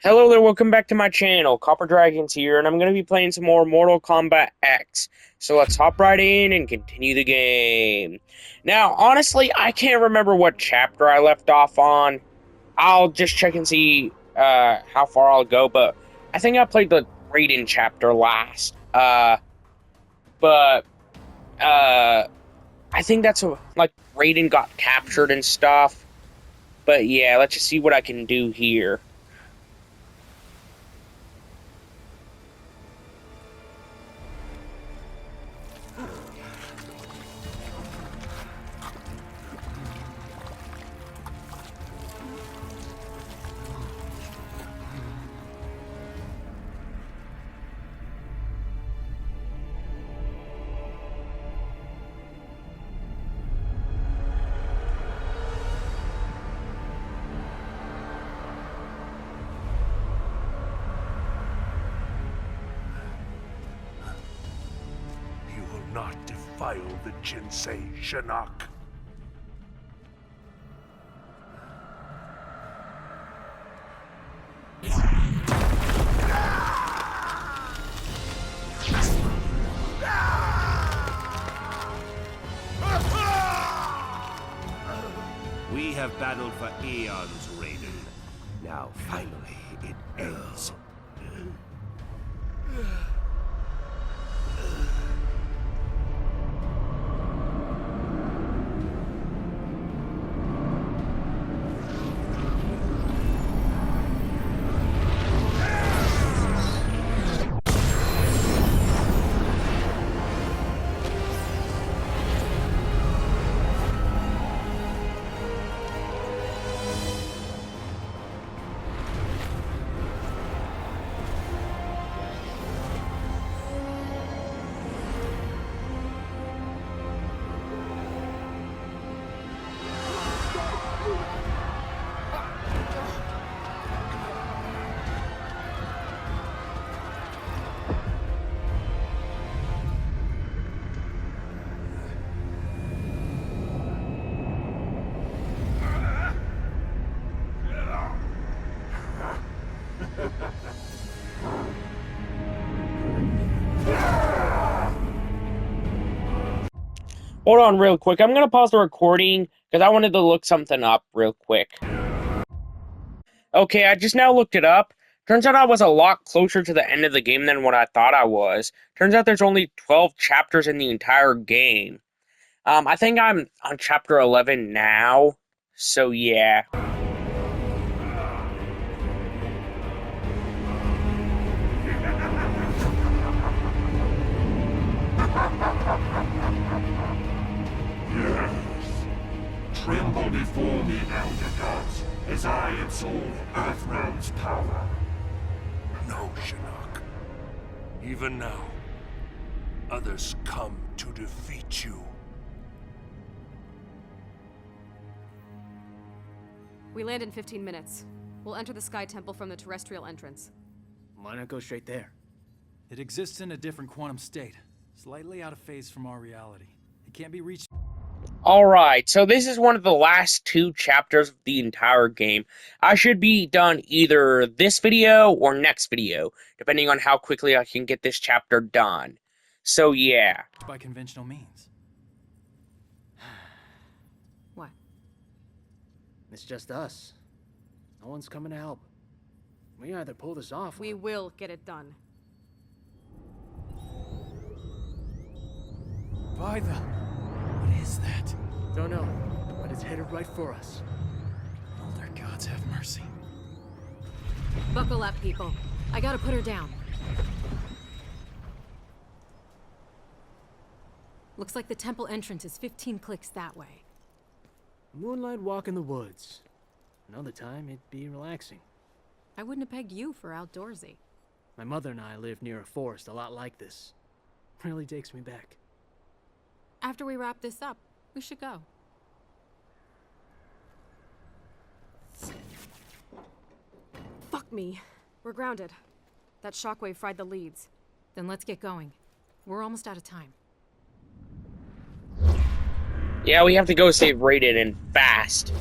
Hello there, welcome back to my channel. Copper Dragons here, and I'm going to be playing some more Mortal Kombat X. So let's hop right in and continue the game. Now, honestly, I can't remember what chapter I left off on. I'll just check and see how far I'll go, but I think I played the Raiden chapter last. But I think that's like Raiden got captured and stuff. But yeah, let's just see what I can do here. Not defile the Jinsei, Shinnok. We have battled for eons, Raiden. Now, finally, it ends. Hold on real quick. I'm going to pause the recording because I wanted to look something up real quick. Okay, I just now looked it up. Turns out I was a lot closer to the end of the game than what I thought I was. Turns out there's only 12 chapters in the entire game. I think I'm on chapter 11 now. So yeah. Tremble before me, Elder Gods, as I absorb Earthrealm's power. No, Shinnok. Even now, others come to defeat you. We land in 15 minutes. We'll enter the Sky Temple from the terrestrial entrance. Why not go straight there? It exists in a different quantum state, slightly out of phase from our reality. It can't be reached. Alright, so this is one of the last two chapters of the entire game. I should be done either this video or next video, depending on how quickly I can get this chapter done. So yeah. By conventional means. What? It's just us. No one's coming to help. We either pull this off We will get it done. By the... What is that? Don't know, but it's headed right for us. Elder gods have mercy. Buckle up, people. I gotta put her down. Looks like the temple entrance is 15 clicks that way. Moonlight walk in the woods. Another time, it'd be relaxing. I wouldn't have pegged you for outdoorsy. My mother and I live near a forest a lot like this. Really takes me back. After we wrap this up, we should go. Fuck me. We're grounded. That shockwave fried the leads. Then let's get going. We're almost out of time. Yeah, we have to go save Raiden and fast.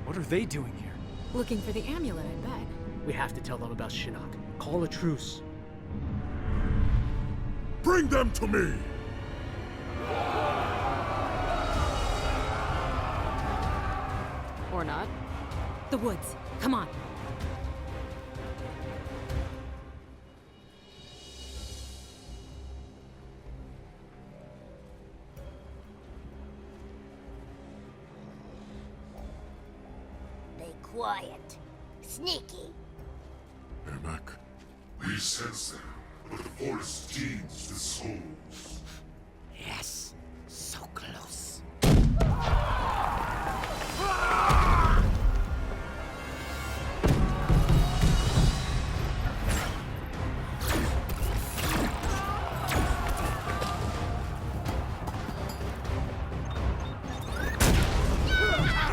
What are they doing here? Looking for the amulet, I bet. We have to tell them about Shinnok. Call a truce. Bring them to me! Or not. The woods. Come on. Be quiet. Sneaky. Ermac, we sense them, but the forest teems with souls. Yes, so close.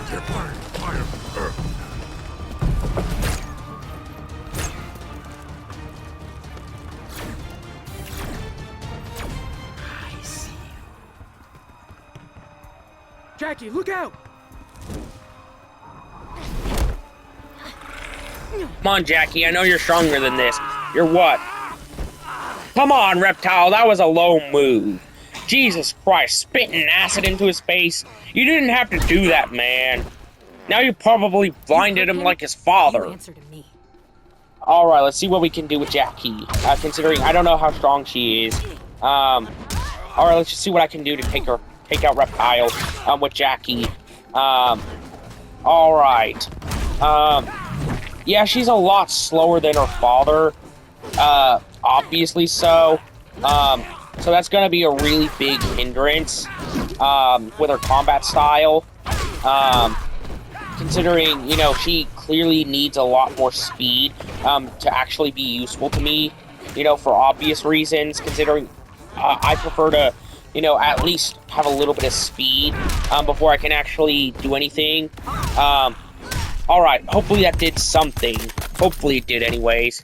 They're burning fire from earth. I see you. Jacqui, look out! Come on, Jacqui, I know you're stronger than this. You're what? Come on, Reptile, that was a low move. Jesus Christ, spitting acid into his face. You didn't have to do that, man. Now you probably blinded him like his You father. answer to me. Alright, let's see what we can do with Jacqui. Considering I don't know how strong she is. Alright, let's just see what I can do to take out Reptile, with Jacqui. Alright. Yeah, she's a lot slower than her father. Obviously so. So that's gonna be a really big hindrance, with her combat style. Considering, you know, she clearly needs a lot more speed, to actually be useful to me, you know, for obvious reasons, considering, I prefer to, you know, at least have a little bit of speed, before I can actually do anything. Alright, hopefully that did something. Hopefully it did anyways.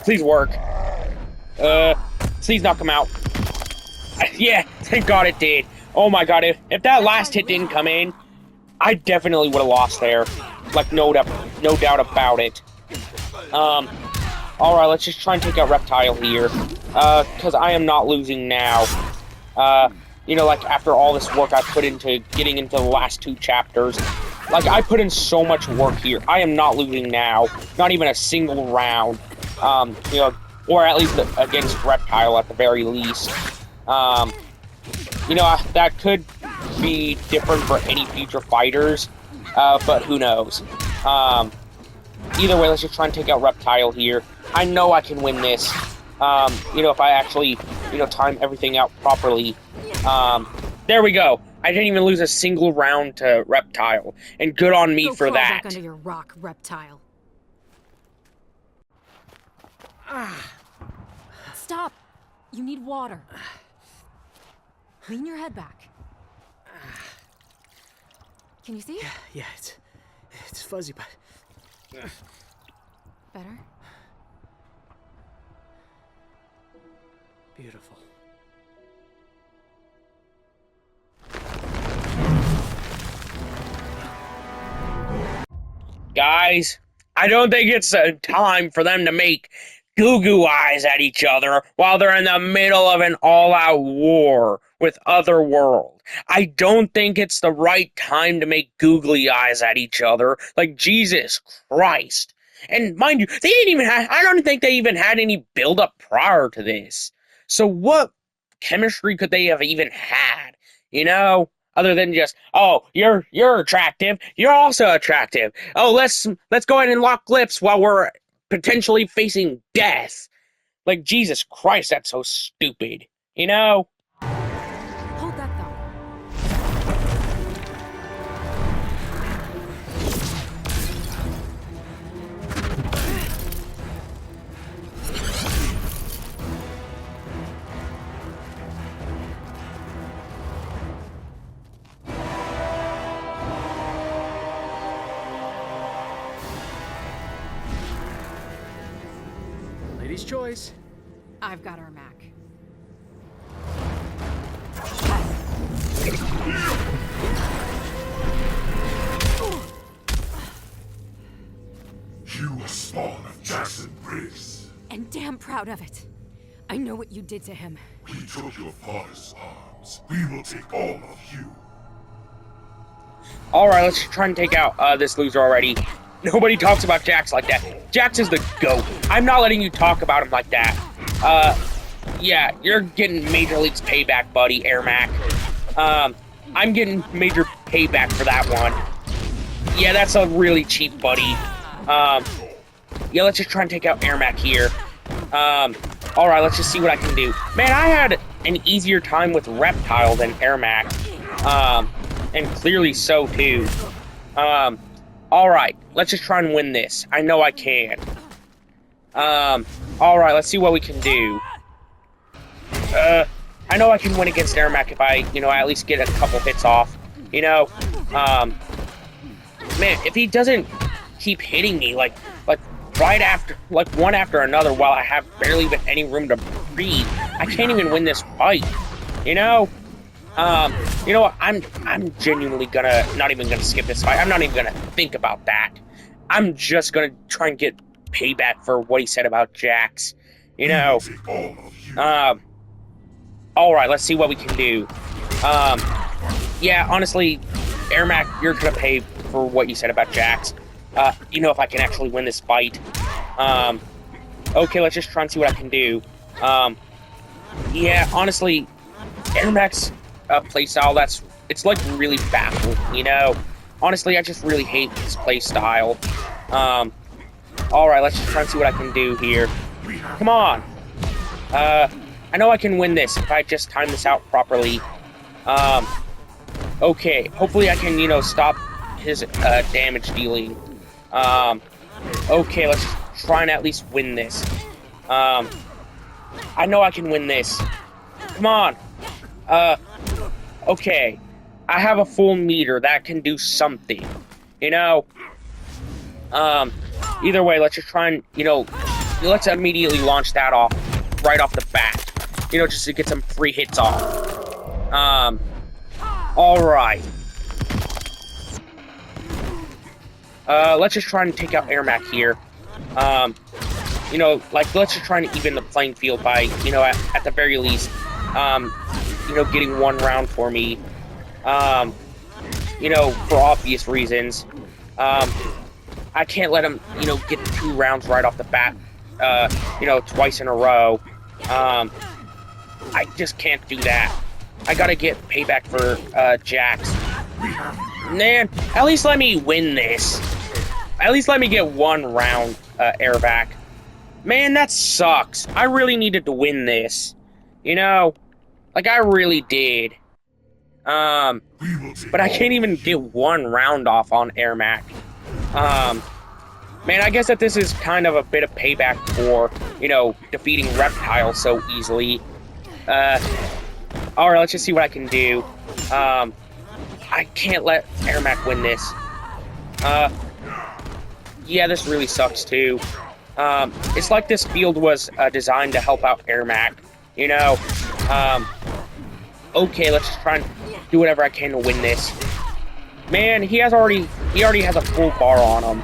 Please work. Please knock him out. Yeah, thank God it did. Oh my God, if that last hit didn't come in, I definitely would have lost there. Like, no doubt about it. Alright, let's just try and take out Reptile here. Because I am not losing now. You know, like, after all this work I put into getting into the last 2 chapters. Like, I put in so much work here. I am not losing now. Not even a single round. You know, or at least against Reptile at the very least. You know, that could be different for any future fighters, but who knows. Either way, let's just try and take out Reptile here. I know I can win this, you know, if I actually, you know, time everything out properly. There we go. I didn't even lose a single round to Reptile, and good on me for Go crawl that. back under your rock, Reptile. Stop! You need water. Lean your head back. Can you see? Yeah, it's fuzzy, but... Better? Beautiful. Guys, I don't think it's time for them to make goo-goo eyes at each other while they're in the middle of an all-out war with Otherworld. I don't think it's the right time to make googly eyes at each other. Like, Jesus Christ. And mind you, they didn't even have, I don't think they even had any build-up prior to this. So what chemistry could they have even had? You know? Other than just, oh, you're attractive, you're also attractive. Oh, let's go ahead and lock lips while we're potentially facing death. Like, Jesus Christ, that's so stupid. You know? Hold that thought. Lady's choice. I've got our Mac. and damn proud of it. I know what you did to him. We took your father's arms. We will take all of you. Alright, let's try and take out this loser already. Nobody talks about Jax like that. Jax is the GOAT. I'm not letting you talk about him like that. Yeah, you're getting Major League's payback, buddy, Ermac. I'm getting major payback for that one. Yeah, that's a really cheap buddy. Yeah, let's just try and take out Ermac here. Alright, let's just see what I can do. Man, I had an easier time with Reptile than Ermac. And clearly so, too. Alright, let's just try and win this. I know I can. Alright, let's see what we can do. I know I can win against Ermac if I, at least get a couple hits off. Man, if he doesn't keep hitting me, like right after, one after another, while I have barely even any room to breathe, I can't even win this fight. You know what? I'm genuinely not even gonna skip this fight. I'm not even gonna think about that. I'm just gonna try and get payback for what he said about Jax. Alright, let's see what we can do. Yeah, honestly, Ermac, you're gonna pay for what you said about Jax. If I can actually win this fight. Okay, let's just try and see what I can do. Yeah, honestly, Ermac's playstyle, it's like really baffling, Honestly, I just really hate his playstyle. Alright, let's just try and see what I can do here. Come on! I know I can win this if I just time this out properly. Okay, hopefully I can, stop his damage dealing. Okay, let's try and at least win this. I know I can win this. Come on! Okay. I have a full meter that can do something. Either way, let's just try and, let's immediately launch that off right off the bat. Just to get some free hits off. Alright. Let's just try and take out Ermac here. Let's just try and even the playing field by, at the very least, getting one round for me. For obvious reasons. I can't let him, get 2 rounds right off the bat, twice in a row. I just can't do that. I gotta get payback for, Jax. Man, at least let me win this. At least let me get 1 round, airback. Man, that sucks. I really needed to win this. I really did. But I can't even get 1 round off on Ermac. Man, I guess that this is kind of a bit of payback for, defeating Reptile so easily. Alright, let's just see what I can do. I can't let Ermac win this. Yeah, this really sucks too. It's like this field was designed to help out Ermac, Okay, let's just try and do whatever I can to win this. Man, he already has a full bar on him.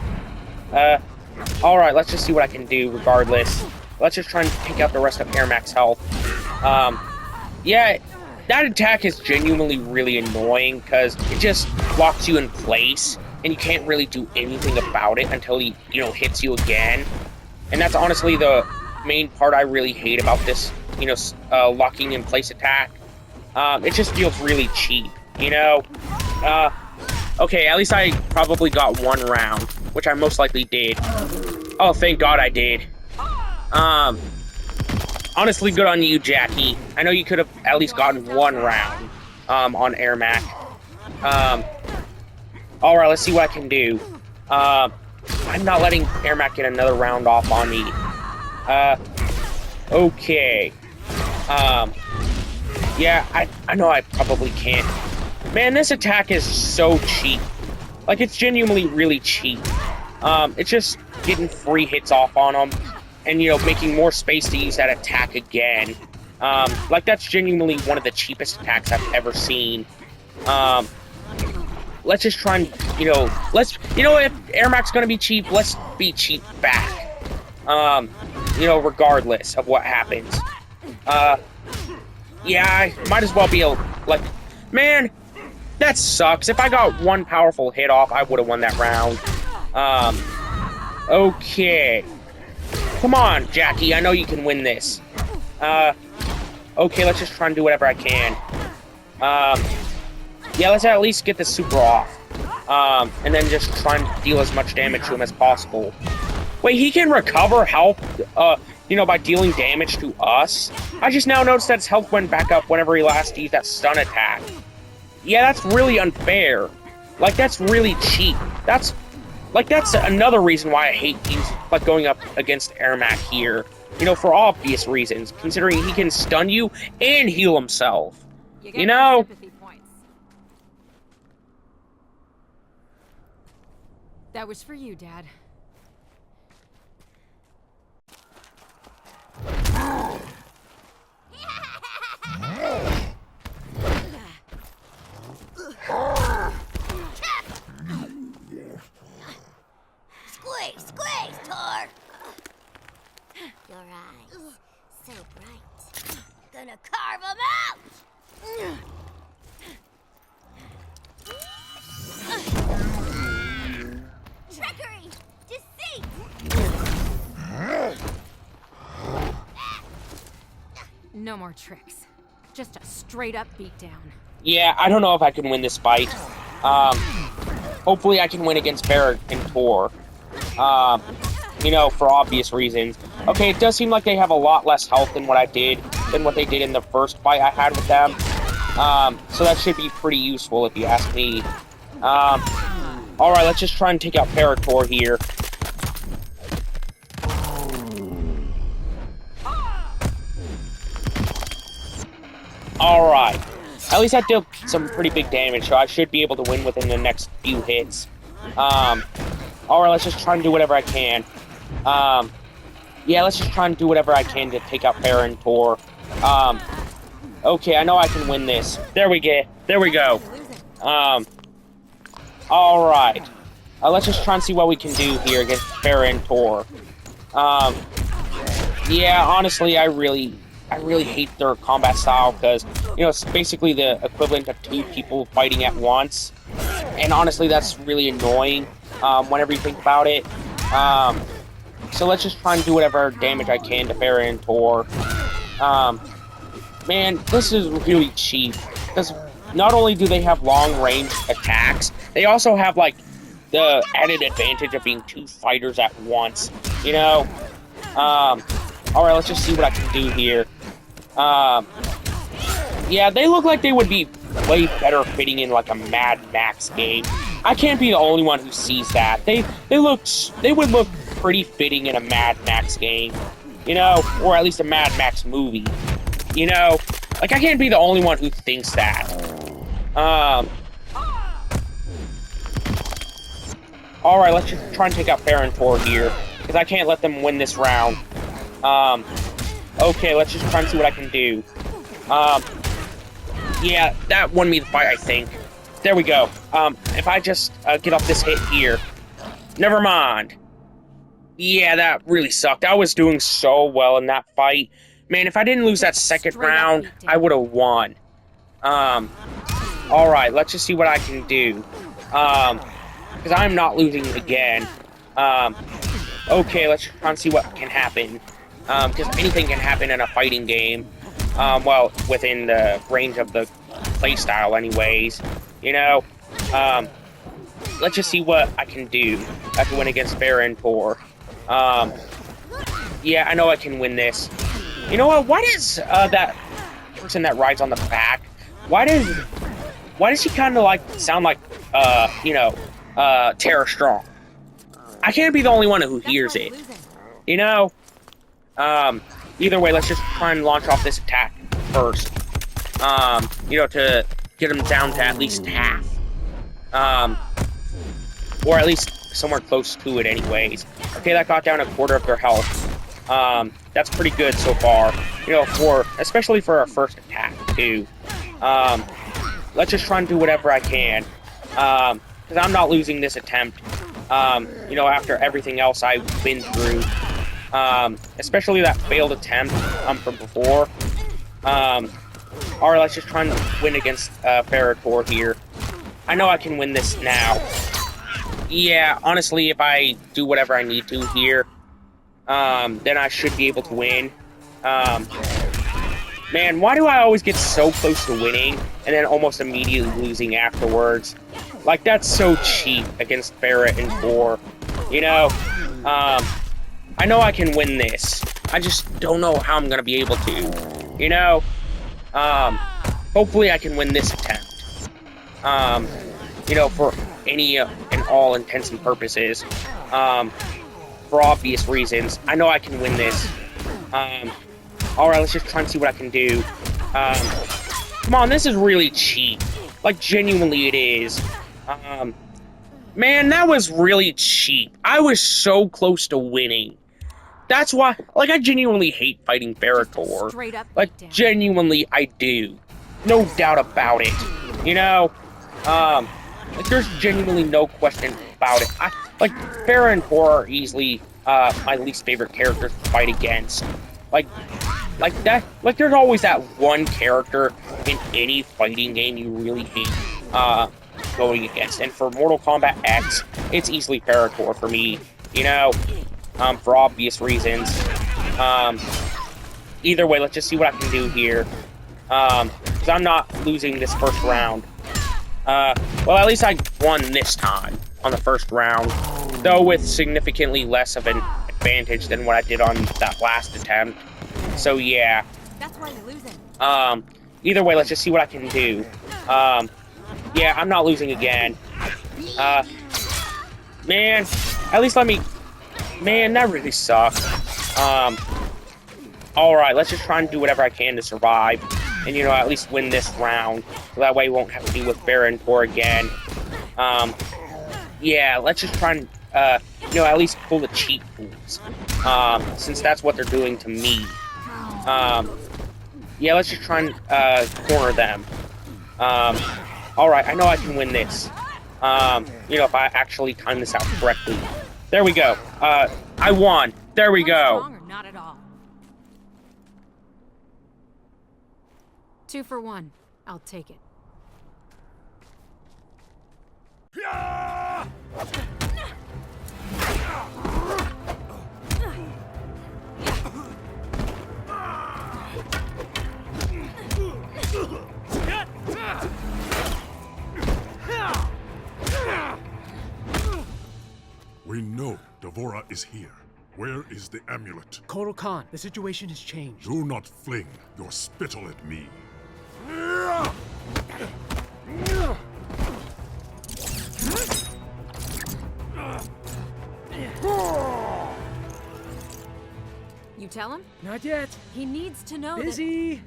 Alright, let's just see what I can do regardless. Let's just try and take out the rest of Ermac's health. Yeah, that attack is genuinely really annoying because it just locks you in place and you can't really do anything about it until he, hits you again. And that's honestly the main part I really hate about this, locking in place attack. It just feels really cheap, Okay, at least I probably got 1 round, which I most likely did. Oh, thank God I did. Honestly, good on you, Jacqui. I know you could have at least gotten 1 round, on Ermac. Alright, let's see what I can do. I'm not letting Ermac get another round off on me. Okay. Yeah, I know I probably can't. Man, this attack is so cheap. It's genuinely really cheap. It's just getting free hits off on them, and, making more space to use that attack again. That's genuinely one of the cheapest attacks I've ever seen. Let's just try and, if Ermac's gonna be cheap, let's be cheap back. you know, regardless of what happens. Yeah, I might as well be like, man, that sucks. If I got one powerful hit off, I would have won that round. Okay. Come on, Jacqui, I know you can win this. Okay, let's just try and do whatever I can. Yeah, let's at least get the super off. And then just try and deal as much damage to him as possible. Wait, he can recover health, you know, by dealing damage to us? I just now noticed that his health went back up whenever he last used that stun attack. Yeah, that's really unfair. Like, that's really cheap. That's another reason why I hate going up against Ermac here. You know, for obvious reasons, considering he can stun you and heal himself. You know? Sympathy points. That was for you, Dad. Squeeze, squeeze, Tor! Your eyes, so bright. Gonna carve them out! Trickery! Deceit! No more tricks. Just a straight-up beatdown. Yeah, I don't know if I can win this fight. Hopefully I can win against Barrett and Tor. You know, for obvious reasons. Okay, it does seem like they have a lot less health than what they did in the first fight I had with them. So that should be pretty useful if you ask me. Alright, let's just try and take out Parator here. Alright. At least I did some pretty big damage, so I should be able to win within the next few hits. Alright, let's just try and do whatever I can. Yeah, let's just try and do whatever I can to take out Para and Tor. Okay, I know I can win this. There we go. There we go. Alright. Let's just try and see what we can do here against Para and Tor. Yeah, honestly, I really hate their combat style because, you know, it's basically the equivalent of two people fighting at once. And honestly, that's really annoying whenever you think about it. So let's just try and do whatever damage I can to Para and Tor. Man, this is really cheap. Because not only do they have long-range attacks, they also have, like, the added advantage of being two fighters at once. You know? Alright, let's just see what I can do here. Yeah, they look like they would be way better fitting in, like, a Mad Max game. I can't be the only one who sees that. They would look pretty fitting in a Mad Max game. You know? Or at least a Mad Max movie. You know? Like, I can't be the only one who thinks that. Alright, let's just try and take out Tor here. Because I can't let them win this round. Okay, let's just try and see what I can do. Yeah, that won me the fight, I think. There we go. If I just get off this hit here. Never mind. Yeah, that really sucked. I was doing so well in that fight. Man, if I didn't lose that second round, I would have won. Alright, let's just see what I can do. Because I'm not losing again. Okay, let's try and see what can happen. Because anything can happen in a fighting game. Well, within the range of the playstyle anyways. You know? Let's just see what I can do. I can win against Farah and Tor. Yeah, I know I can win this. You know what? Why does that person that rides on the back, why does he kind of like sound like you know, Tara Strong? I can't be the only one who hears it. You know? Either way, let's just try and launch off this attack first. You know, to get him down to at least half. Or at least somewhere close to it anyways. Okay, that got down a quarter of their health. That's pretty good so far. You know, especially for our first attack, too. Let's just try and do whatever I can. Because I'm not losing this attempt. You know, after everything else I've been through. Especially that failed attempt from before. Alright, let's just try and win against Ferritor here. I know I can win this now. Yeah, honestly, if I do whatever I need to here, then I should be able to win. Man, why do I always get so close to winning and then almost immediately losing afterwards? Like, that's so cheap against Barrett and Thor. You know, I know I can win this. I just don't know how I'm gonna be able to. You know, hopefully I can win this attempt. You know, for any and all intents and purposes. For obvious reasons. I know I can win this. Alright, let's just try and see what I can do. Come on, this is really cheap. Like, genuinely it is. Man, that was really cheap. I was so close to winning. That's why, like, I genuinely hate fighting Ferritor. Straight up Like, beatdown. genuinely, I do. No doubt about it. You know? Like, there's genuinely no question about it. Like, Farah and Thor are easily, my least favorite characters to fight against. Like that, like, there's always that one character in any fighting game you really hate, going against. And for Mortal Kombat X, it's easily Ferritor for me, you know, for obvious reasons. Either way, let's just see what I can do here. Because I'm not losing this first round. Well, at least I won this time on the first round, though with significantly less of an advantage than what I did on that last attempt. So yeah. That's why you're losing. Either way, let's just see what I can do. Yeah, I'm not losing again. Man, at least let me... Man, that really sucked. Alright, let's just try and do whatever I can to survive. And, you know, at least win this round. So that way I won't have to deal with Farah and Thor again. Yeah, let's just try and, you know, at least pull the cheat fools. Since that's what they're doing to me. Yeah, let's just try and, corner them. Alright, I know I can win this. You know, if I actually time this out correctly. There we go. I won. There we go. Strong or not at all. 2 for 1. I'll take it. We know Devora is here. Where is the amulet? Kotal Khan, the situation has changed. Do not fling your spittle at me. You tell him? Not yet. He needs to know Busy.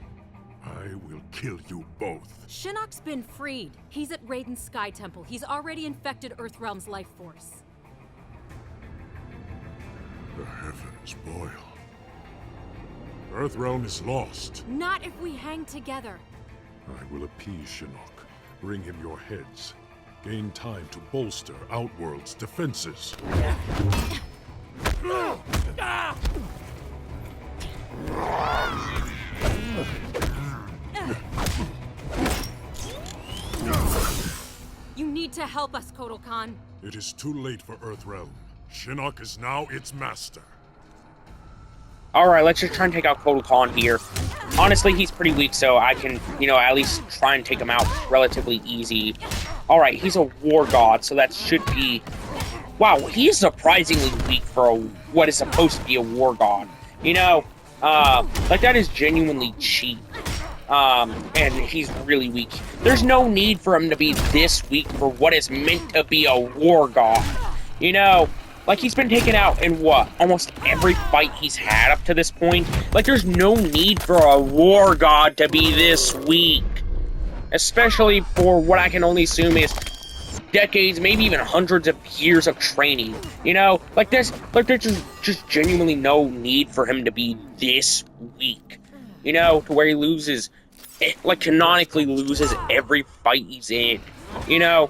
I will kill you both. that Shinnok's been freed. He's at Raiden's Sky Temple. He's already infected Earthrealm's life force. The heavens boil. Earthrealm is lost. Not if we hang together. I will appease Shinnok. Bring him your heads. Gain time to bolster Outworld's defenses. You need to help us, Kotal Khan. It is too late for Earthrealm. Shinnok is now its master. Alright, let's just try and take out Kotal Khan here. Honestly, he's pretty weak, so I can, you know, at least try and take him out relatively easy. Alright, he's a war god, so that should be... Wow, he is surprisingly weak for what is supposed to be a war god. You know, like, that is genuinely cheap. And he's really weak. There's no need for him to be this weak for what is meant to be a war god. You know, like, he's been taken out in, what, almost every fight he's had up to this point? Like, there's no need for a war god to be this weak. Especially for what I can only assume is decades, maybe even hundreds of years of training. You know, like, there's just genuinely no need for him to be this weak. You know, to where he loses, like, canonically loses every fight he's in. You know,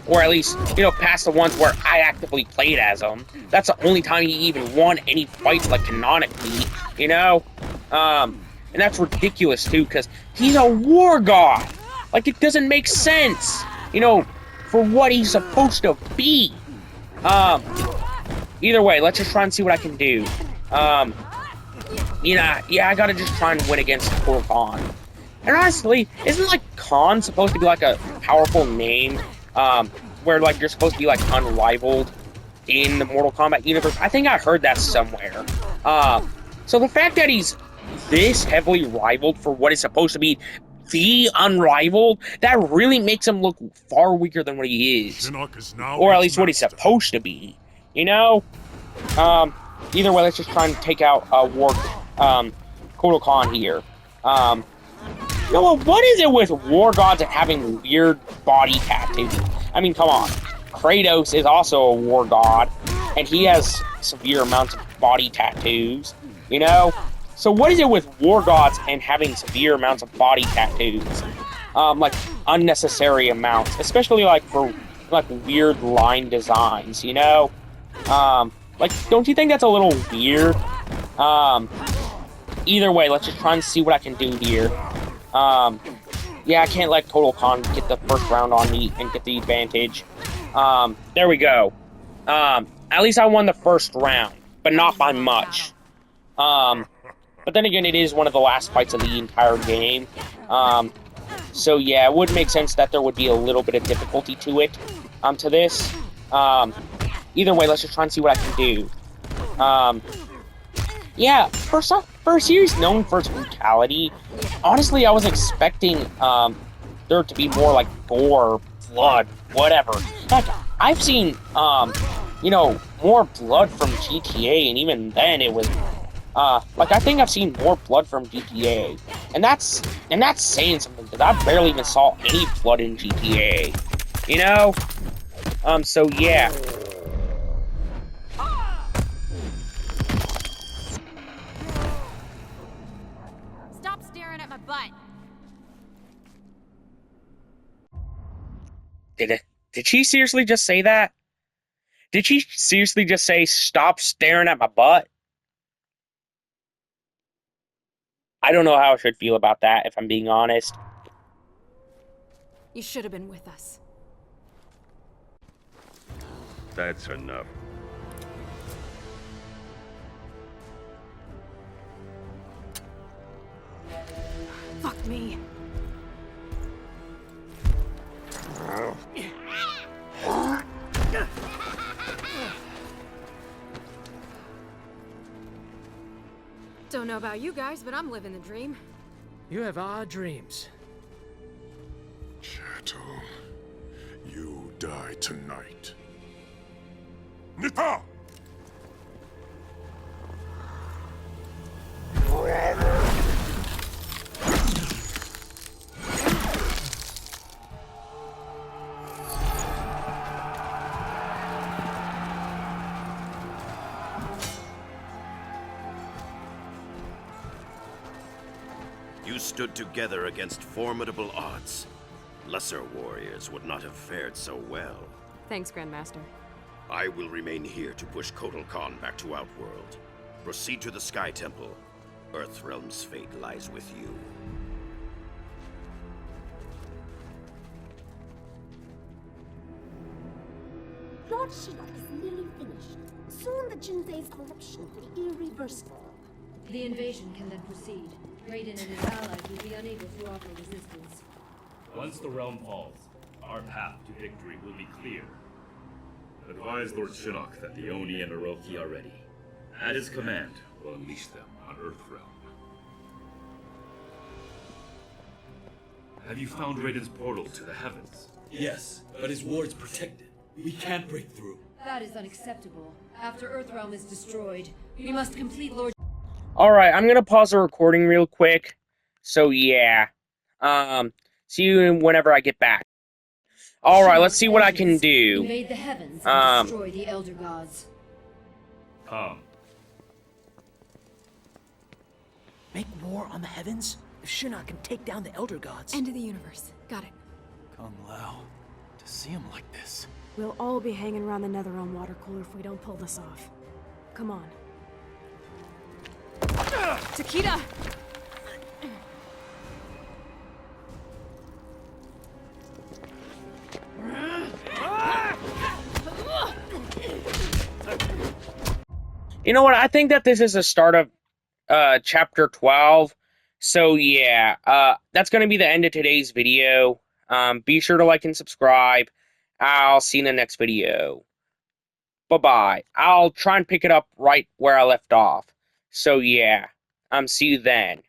Or at least, you know, past the ones where I actively played as him. That's the only time he even won any fights, like, canonically, you know? And that's ridiculous, too, because he's a war god! Like, it doesn't make sense, you know, for what he's supposed to be. Either way, let's just try and see what I can do. Yeah, I gotta just try and win against Kotal Khan. And honestly, isn't, like, Khan supposed to be, like, a powerful name? Where, like, you're supposed to be, like, unrivaled in the Mortal Kombat universe? I think I heard that somewhere. So the fact that he's this heavily rivaled for what is supposed to be the unrivaled, that really makes him look far weaker than what he is. Shinnok is now Or at its least what he's master. supposed to be. You know? Either way, let's just try and take out, Kotal Khan here. You know what is it with war gods and having weird body tattoos? I mean, come on. Kratos is also a war god, and he has severe amounts of body tattoos, you know? So what is it with war gods and having severe amounts of body tattoos? Like, unnecessary amounts, especially, like, for, like, weird line designs, you know? Like, don't you think that's a little weird? Either way, let's just try and see what I can do here. Yeah, I can't let Kotal Khan get the first round on me and get the advantage. There we go. At least I won the first round, but not by much. But then again, it is one of the last fights of the entire game. So yeah, it would make sense that there would be a little bit of difficulty to it, to this. Either way, let's just try and see what I can do. Yeah, for a series known for its brutality, honestly, I was expecting, there to be more, like, gore, blood, whatever. Heck, I've seen, you know, more blood from GTA, and even then it was, like, I think I've seen more blood from GTA. And that's saying something, because I barely even saw any blood in GTA. You know? So yeah. Stop staring at my butt. Did she seriously just say that? Did she seriously just say, stop staring at my butt? I don't know how I should feel about that, if I'm being honest. You should have been with us. That's enough. Fuck me. Don't know about you guys, but I'm living the dream. You have odd dreams. Shadow, you die tonight. Nita! You stood together against formidable odds. Lesser warriors would not have fared so well. Thanks, Grandmaster. I will remain here to push Kotal Khan back to Outworld. Proceed to the Sky Temple. Earthrealm's fate lies with you. Lord Shinnok is nearly finished. Soon the Jinsei's corruption will be irreversible. The invasion can then proceed. Raiden and his allies will be unable to offer resistance. Once the realm falls, our path to victory will be clear. Advise Lord Shinnok that the Oni and Orochi are ready. At his command, we'll unleash them on Earthrealm. Have you found Raiden's portal to the heavens? Yes, but his ward's protected. We can't break through. That is unacceptable. After Earthrealm is destroyed, we must complete Lord... Alright, I'm gonna pause the recording real quick. So yeah. See you whenever I get back. Alright, let's see what I can do. Invade the heavens and destroy the Elder Gods. Come. Make war on the heavens? If Shinnok can take down the Elder Gods... End of the universe. Got it. Kung Lao, to see him like this. We'll all be hanging around the Netherrealm water cooler if we don't pull this off. Come on. Takeda! You know what? I think that this is the start of chapter 12. So yeah, that's going to be the end of today's video. Be sure to like and subscribe. I'll see you in the next video. Bye-bye. I'll try and pick it up right where I left off. So yeah, see you then.